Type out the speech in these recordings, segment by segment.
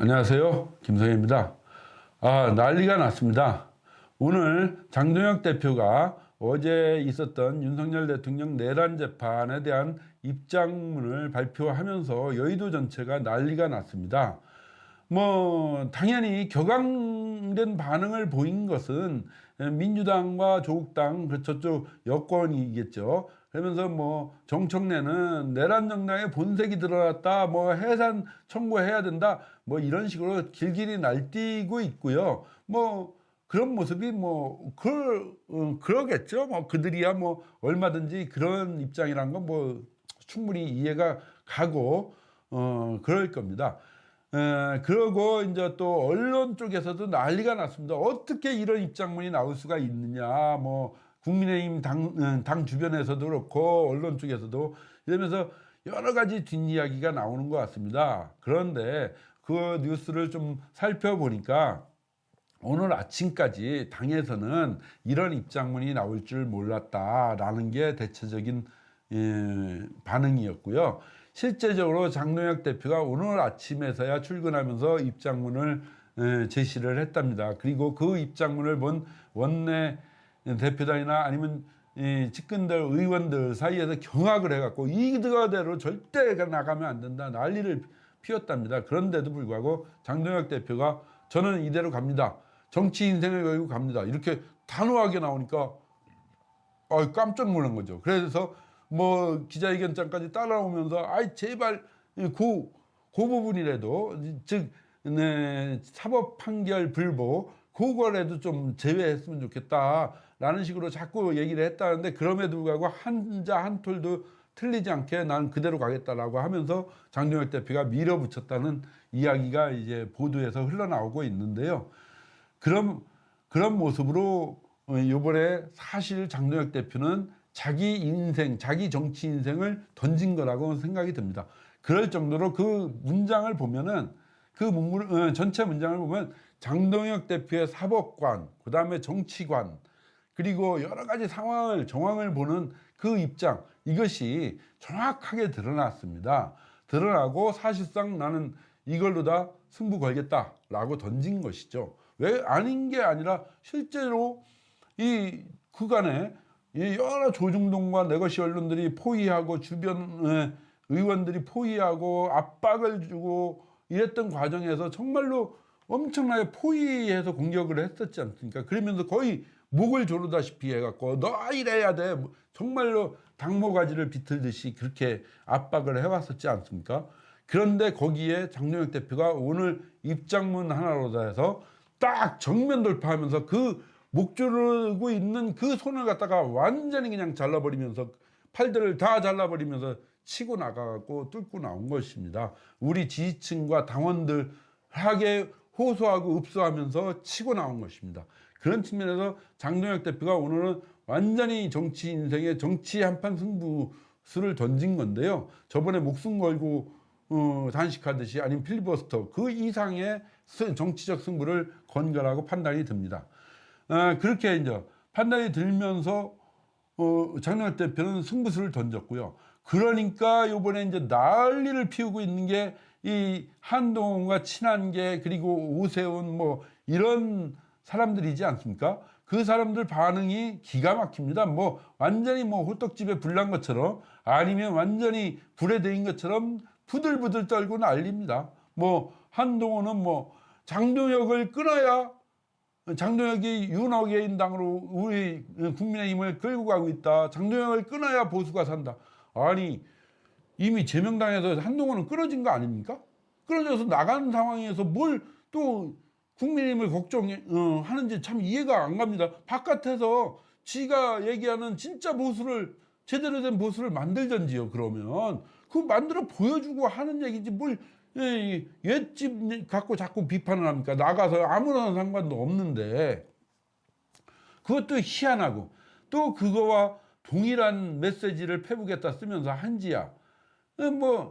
안녕하세요. 김성현입니다. 난리가 났습니다. 오늘 장동혁 대표가 어제 있었던 윤석열 대통령 내란 재판에 대한 입장문을 발표하면서 여의도 전체가 난리가 났습니다. 당연히 격앙된 반응을 보인 것은 민주당과 조국당, 저쪽 여권이겠죠. 그러면서 정청래는 내란 정당의 본색이 드러났다, 해산 청구해야 된다, 이런 식으로 길길이 날뛰고 있고요. 그런 모습이 그러겠죠. 그들이야 얼마든지 그런 입장이란 건 충분히 이해가 가고, 그럴 겁니다. 그러고 이제 또 언론 쪽에서도 난리가 났습니다. 어떻게 이런 입장문이 나올 수가 있느냐. 국민의힘 당 주변에서도 그렇고 언론 쪽에서도 이러면서 여러 가지 뒷이야기가 나오는 것 같습니다. 그런데 그 뉴스를 좀 살펴보니까 오늘 아침까지 당에서는 이런 입장문이 나올 줄 몰랐다라는 게 대체적인 반응이었고요. 실제적으로 장동혁 대표가 오늘 아침에서야 출근하면서 입장문을 제시를 했답니다. 그리고 그 입장문을 본 원내 대표단이나 아니면 측근들 의원들 사이에서 경악을 해갖고 이거대로 절대 나가면 안 된다 난리를 피웠답니다. 그런데도 불구하고 장동혁 대표가 저는 이대로 갑니다. 정치 인생을 걸고 갑니다. 이렇게 단호하게 나오니까 깜짝 놀란 거죠. 그래서 기자회견장까지 따라오면서 제발 그 부분이라도 즉 사법 판결 불복 그거라도 좀 제외했으면 좋겠다라는 식으로 자꾸 얘기를 했다는데, 그럼에도 불구하고 한자 한 톨도 틀리지 않게 난 그대로 가겠다라고 하면서 장동혁 대표가 밀어붙였다는 이야기가 이제 보도에서 흘러나오고 있는데요. 그런 모습으로 이번에 사실 장동혁 대표는 자기 인생, 자기 정치 인생을 던진 거라고 생각이 듭니다. 그럴 정도로 그 문장을 보면은 전체 문장을 보면 장동혁 대표의 사법관, 그 다음에 정치관, 그리고 여러 가지 정황을 보는 그 입장, 이것이 정확하게 드러났습니다. 드러나고 사실상 나는 이걸로 다 승부 걸겠다라고 던진 것이죠. 왜 아닌 게 아니라 실제로 이 그간에 여러 조중동과 네거시 언론들이 포위하고 주변 의원들이 포위하고 압박을 주고 이랬던 과정에서 정말로 엄청나게 포위해서 공격을 했었지 않습니까? 그러면서 거의 목을 조르다시피 해갖고 너 이래야 돼, 정말로 당모가지를 비틀듯이 그렇게 압박을 해왔었지 않습니까? 그런데 거기에 장동혁 대표가 오늘 입장문 하나로 해서 딱 정면 돌파하면서 그 목 조르고 있는 그 손을 갖다가 완전히 그냥 잘라버리면서, 팔들을 다 잘라버리면서 치고 나가갖고 뚫고 나온 것입니다. 우리 지지층과 당원들에게 호소하고 읍소하면서 치고 나온 것입니다. 그런 측면에서 장동혁 대표가 오늘은 완전히 정치 인생의 정치 한판 승부수를 던진 건데요. 저번에 목숨 걸고 단식하듯이 아니면 필리버스터 그 이상의 정치적 승부를 건 거라고 판단이 듭니다. 그렇게 이제 판단이 들면서 장동혁 대표는 승부수를 던졌고요. 그러니까 요번에 이제 난리를 피우고 있는 게 이 한동훈과 친한계, 그리고 오세훈 이런 사람들이지 않습니까? 그 사람들 반응이 기가 막힙니다. 완전히 호떡집에 불 난 것처럼, 아니면 완전히 불에 데인 것처럼 부들부들 떨고 난립니다. 한동훈은 장동혁을 끊어야, 장동혁이 윤호개인당으로 우리 국민의힘을 끌고 가고 있다. 장동혁을 끊어야 보수가 산다. 아니, 이미 제명당에서 한동훈은 끊어진 거 아닙니까? 끊어져서 나가는 상황에서 뭘 또 국민의힘을 걱정하는지 참 이해가 안 갑니다. 바깥에서 지가 얘기하는 진짜 보수를, 제대로 된 보수를 만들던지요. 그러면 그거 만들어 보여주고 하는 얘기지 뭘 옛집 갖고 자꾸 비판을 합니까? 나가서 아무런 상관도 없는데. 그것도 희한하고, 또 그거와 동일한 메시지를 페북에다 쓰면서 한지야,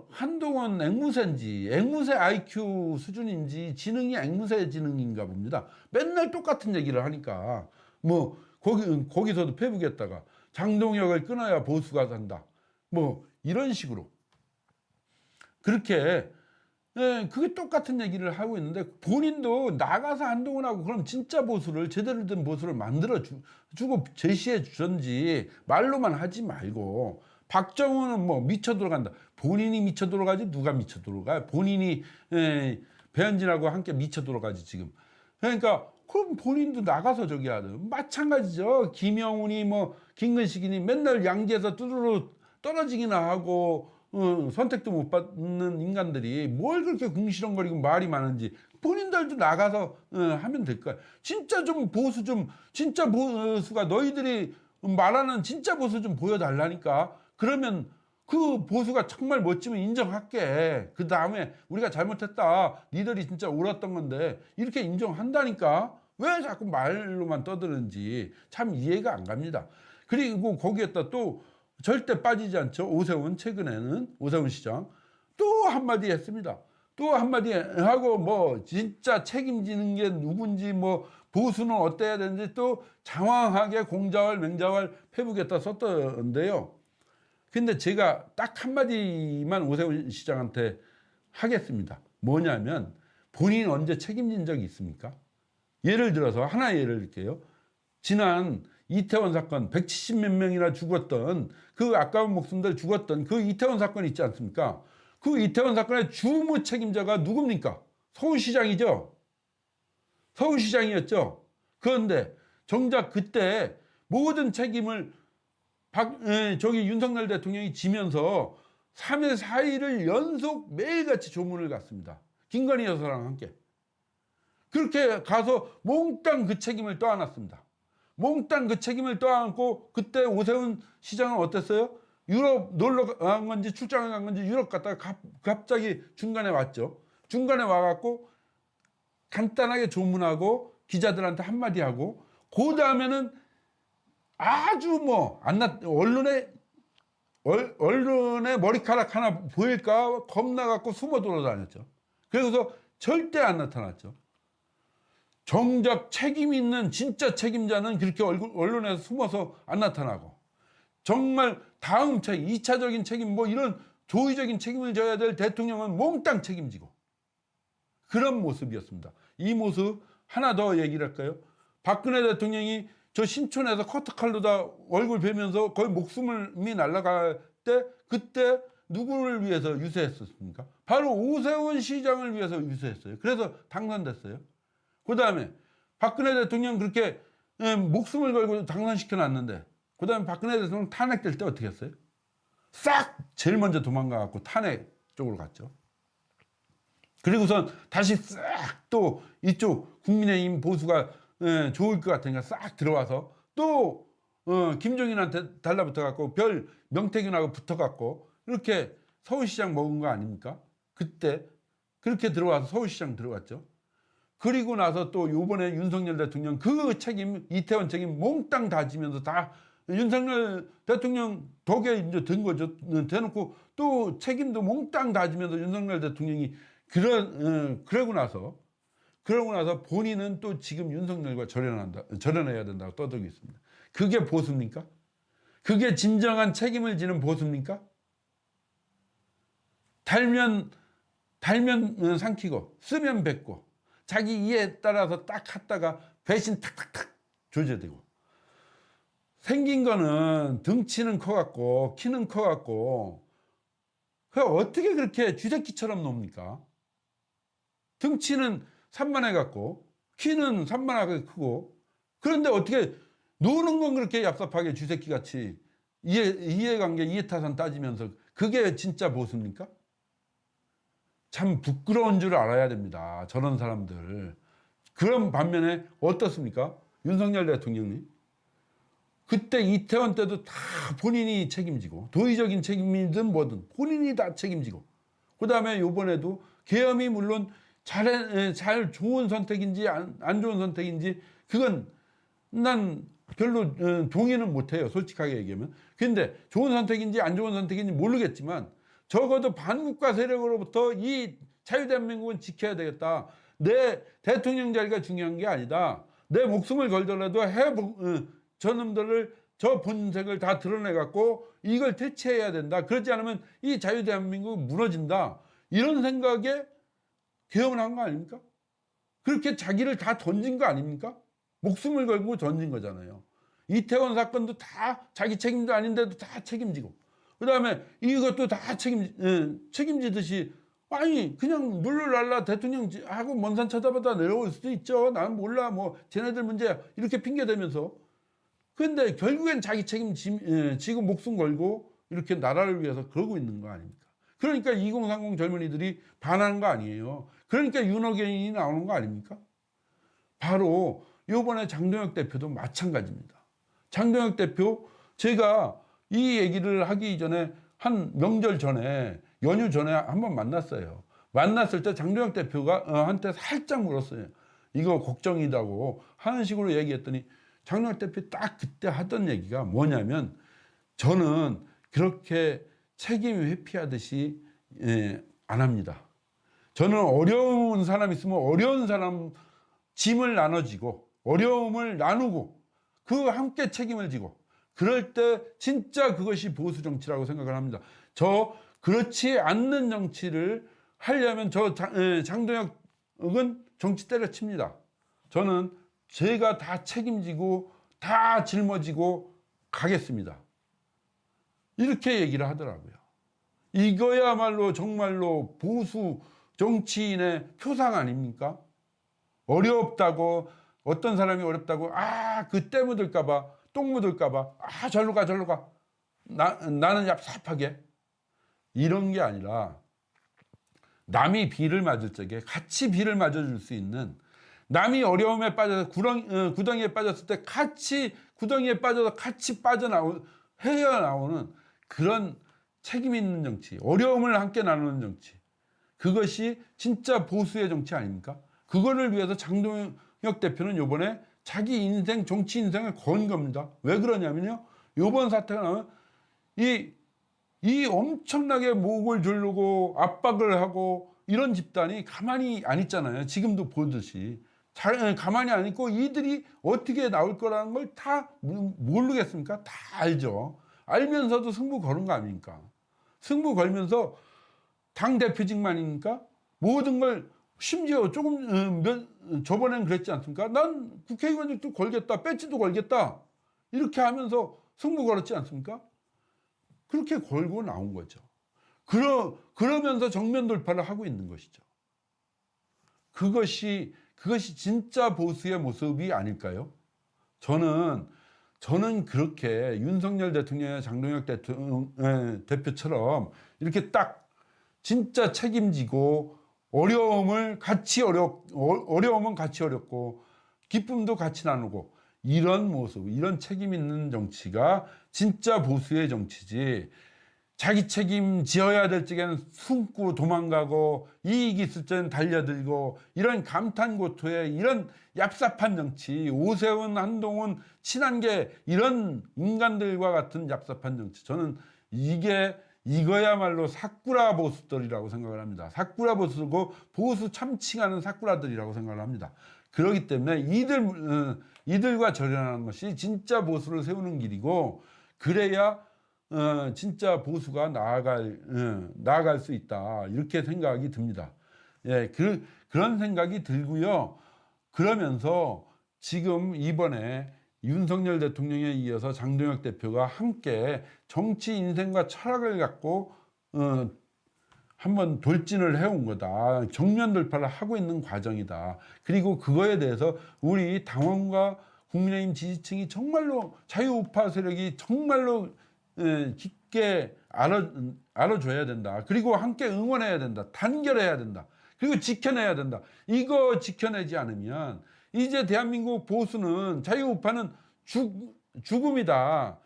한동훈 앵무새인지, 앵무새 IQ 수준인지 지능이 앵무새 지능인가 봅니다. 맨날 똑같은 얘기를 하니까 거기서도 페북에다가 장동혁을 끊어야 보수가 산다, 이런 식으로 그렇게 예, 그게 똑같은 얘기를 하고 있는데 본인도 나가서 한동훈하고 그럼 진짜 보수를 제대로 된 보수를 만들어 주고 제시해 주든지 말로만 하지 말고 박정훈은 뭐 미쳐 들어간다. 본인이 미쳐 들어가지 누가 미쳐 들어가? 본인이 배현진하고 함께 미쳐 들어가지 지금. 그러니까 그럼 본인도 나가서 저기 하든 마찬가지죠. 김영훈이 뭐 김근식이니 맨날 양지에서 뚜루루 떨어지기나 하고 선택도 못 받는 인간들이 뭘 그렇게 궁시렁거리고 말이 많은지 본인들도 나가서 하면 될 거야. 진짜 좀 보수 좀 진짜 보수가 너희들이 말하는 진짜 보수 좀 보여달라니까. 그러면 그 보수가 정말 멋지면 인정할게. 그 다음에 우리가 잘못했다. 니들이 진짜 옳았던 건데 이렇게 인정한다니까. 왜 자꾸 말로만 떠드는지 참 이해가 안 갑니다. 그리고 거기에다 또 절대 빠지지 않죠. 오세훈 최근에는 오세훈 시장 또 한마디 했습니다. 또 한마디 하고 뭐 진짜 책임지는 게 누군지 뭐 보수는 어때야 되는지 또 장황하게 공자왈 맹자왈 페북에다 썼던데요. 근데 제가 딱 한마디만 오세훈 시장한테 하겠습니다. 뭐냐면 본인이 언제 책임진 적이 있습니까? 예를 들어서 하나의 예를 들게요. 지난 이태원 사건 170몇 명이나 죽었던 그 아까운 목숨들 죽었던 그 이태원 사건 있지 않습니까? 그 이태원 사건의 주무 책임자가 누굽니까? 서울시장이죠. 서울시장이었죠. 그런데 정작 그때 모든 책임을 윤석열 대통령이 지면서 3일 4일을 연속 매일같이 조문을 갔습니다. 김건희 여사랑 함께. 그렇게 가서 몽땅 그 책임을 떠안았습니다. 몽땅 그 책임을 떠안고 그때 오세훈 시장은 어땠어요? 유럽 놀러 간 건지 출장을 간 건지 유럽 갔다가 갑자기 중간에 왔죠. 중간에 와갖고 간단하게 조문하고 기자들한테 한마디 하고 그 다음에는 아주 뭐 언론에 머리카락 하나 보일까 겁나갖고 숨어 돌아다녔죠. 그래서 절대 안 나타났죠. 정작 책임 있는 진짜 책임자는 그렇게 언론에서 숨어서 안 나타나고 정말 다음 책임, 2차적인 책임 뭐 이런 조의적인 책임을 져야 될 대통령은 몽땅 책임지고 그런 모습이었습니다. 이 모습 하나 더 얘기를 할까요? 박근혜 대통령이 저 신촌에서 커터칼로다 얼굴 베면서 거의 목숨이 날아갈 때 그때 누구를 위해서 유세했었습니까? 바로 오세훈 시장을 위해서 유세했어요. 그래서 당선됐어요. 그 다음에 박근혜 대통령 그렇게 목숨을 걸고 당선시켜 놨는데 그 다음에 박근혜 대통령 탄핵될 때 어떻게 했어요? 싹 제일 먼저 도망가갖고 탄핵 쪽으로 갔죠. 그리고선 다시 싹 또 이쪽 국민의힘 보수가 좋을 것 같으니까 싹 들어와서 또 김종인한테 달라붙어갖고 별 명태균하고 붙어갖고 이렇게 서울시장 먹은 거 아닙니까? 그때 그렇게 들어와서 서울시장 들어갔죠. 그리고 나서 또 요번에 윤석열 대통령 그 책임 이태원 책임 몽땅 다 지면서 다 윤석열 대통령 덕에 이제 된 거죠. 대놓고 또 책임도 몽땅 다 지면서 윤석열 대통령이 그러고 나서 본인은 또 지금 윤석열과 절연해야 된다고 떠들고 있습니다. 그게 보수입니까? 그게 진정한 책임을 지는 보수입니까? 달면 삼키고 쓰면 뱉고 자기 이해에 따라서 딱 했다가 배신 탁탁탁 조져대고 생긴 거는 덩치는 커갖고 키는 커갖고 그 어떻게 그렇게 쥐새끼처럼 놉니까? 덩치는 산만해갖고 키는 산만하게 크고 그런데 어떻게 노는 건 그렇게 얍삽하게 쥐새끼같이 이해관계 이해타산 따지면서 그게 진짜 보수입니까? 참 부끄러운 줄 알아야 됩니다. 저런 사람들. 그런 반면에 어떻습니까? 윤석열 대통령이 그때 이태원 때도 다 본인이 책임지고 도의적인 책임이든 뭐든 본인이 다 책임지고 그 다음에 요번에도 계엄이 물론 잘 좋은 선택인지 안 좋은 선택인지 그건 난 별로 동의는 못해요. 솔직하게 얘기하면. 근데 좋은 선택인지 안 좋은 선택인지 모르겠지만 적어도 반국가 세력으로부터 이 자유대한민국은 지켜야 되겠다. 내 대통령 자리가 중요한 게 아니다. 내 목숨을 걸더라도 저놈들을 저 본색을 다 드러내갖고 이걸 퇴치해야 된다. 그렇지 않으면 이 자유대한민국은 무너진다. 이런 생각에 계엄을 한 거 아닙니까? 그렇게 자기를 다 던진 거 아닙니까? 목숨을 걸고 던진 거잖아요. 이태원 사건도 다 자기 책임도 아닌데도 다 책임지고, 그 다음에 이것도 다 책임지듯이, 아니 그냥 물러날라 대통령하고 먼산 쳐다보다 내려올 수도 있죠. 나는 몰라, 뭐 쟤네들 문제야, 이렇게 핑계대면서. 근데 결국엔 자기 책임지고 목숨 걸고 이렇게 나라를 위해서 그러고 있는 거 아닙니까? 그러니까 2030 젊은이들이 반하는 거 아니에요. 그러니까 윤호견이 나오는 거 아닙니까? 바로 이번에 장동혁 대표도 마찬가지입니다. 장동혁 대표, 제가 이 얘기를 하기 전에 한 명절 전에, 연휴 전에 한번 만났어요. 만났을 때 장동혁 대표가 한테 살짝 물었어요. 이거 걱정이다고 하는 식으로 얘기했더니 장동혁 대표 딱 그때 하던 얘기가 뭐냐면, 저는 그렇게 책임 회피하듯이 안 합니다. 저는 어려운 사람 있으면 어려운 사람 짐을 나눠지고 어려움을 나누고 그 함께 책임을 지고, 그럴 때 진짜 그것이 보수 정치라고 생각을 합니다. 그렇지 않는 정치를 하려면 장동혁은 정치 때려칩니다. 저는 제가 다 책임지고 다 짊어지고 가겠습니다. 이렇게 얘기를 하더라고요. 이거야말로 정말로 보수 정치인의 표상 아닙니까? 어렵다고, 어떤 사람이 어렵다고, 그때 묻을까봐, 똥 묻을까봐, 절로 가. 나는 얍삽하게. 이런 게 아니라, 남이 비를 맞을 적에 같이 비를 맞아줄 수 있는, 남이 어려움에 빠져서 구덩이에 빠졌을 때 같이 구덩이에 빠져서 같이 헤어나오는 그런 책임 있는 정치, 어려움을 함께 나누는 정치, 그것이 진짜 보수의 정치 아닙니까? 그거를 위해서 장동혁 대표는 이번에 자기 인생, 정치 인생을 건 겁니다. 왜 그러냐면요, 이번 사태가 나면 이 엄청나게 목을 조르고 압박을 하고 이런 집단이 가만히 안 있잖아요. 지금도 보듯이 가만히 안 있고, 이들이 어떻게 나올 거라는 걸 다 모르겠습니까? 다 알죠. 알면서도 승부 거는 거 아닙니까? 승부 걸면서 당 대표직만이니까 모든 걸, 심지어 저번엔 그랬지 않습니까? 난 국회의원직도 걸겠다, 배지도 걸겠다, 이렇게 하면서 승부 걸었지 않습니까? 그렇게 걸고 나온 거죠. 그러면서 정면 돌파를 하고 있는 것이죠. 그것이 진짜 보수의 모습이 아닐까요? 저는 그렇게 윤석열 대통령의 장동혁 대표처럼 이렇게 딱 진짜 책임지고, 어려움은 같이 어렵고 기쁨도 같이 나누고, 이런 모습, 이런 책임 있는 정치가 진짜 보수의 정치지, 자기 책임 지어야 될 적에는 숨고 도망가고 이익 있을 때는 달려들고, 이런 감탄고토의 이런 얍삽한 정치, 오세훈, 한동훈, 친한계, 이런 인간들과 같은 얍삽한 정치, 저는 이거야말로 사쿠라 보수들이라고 생각을 합니다. 사쿠라 보수고 보수 참칭하는 사쿠라들이라고 생각을 합니다. 그렇기 때문에 이들과 절연하는 것이 진짜 보수를 세우는 길이고, 그래야 진짜 보수가 나아갈 수 있다, 이렇게 생각이 듭니다. 예, 그런 생각이 들고요. 그러면서 지금 이번에 윤석열 대통령에 이어서 장동혁 대표가 함께 정치 인생과 철학을 갖고 한번 돌진을 해온 거다. 정면 돌파를 하고 있는 과정이다. 그리고 그거에 대해서 우리 당원과 국민의힘 지지층이 정말로, 자유우파 세력이 정말로 깊게 알아줘야 된다. 그리고 함께 응원해야 된다. 단결해야 된다. 그리고 지켜내야 된다. 이거 지켜내지 않으면 이제 대한민국 보수는, 자유우파는 죽음이다.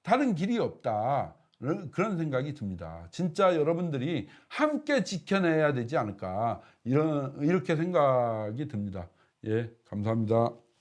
다른 길이 없다. 그런 생각이 듭니다. 진짜 여러분들이 함께 지켜내야 되지 않을까, 이렇게 생각이 듭니다. 예, 감사합니다.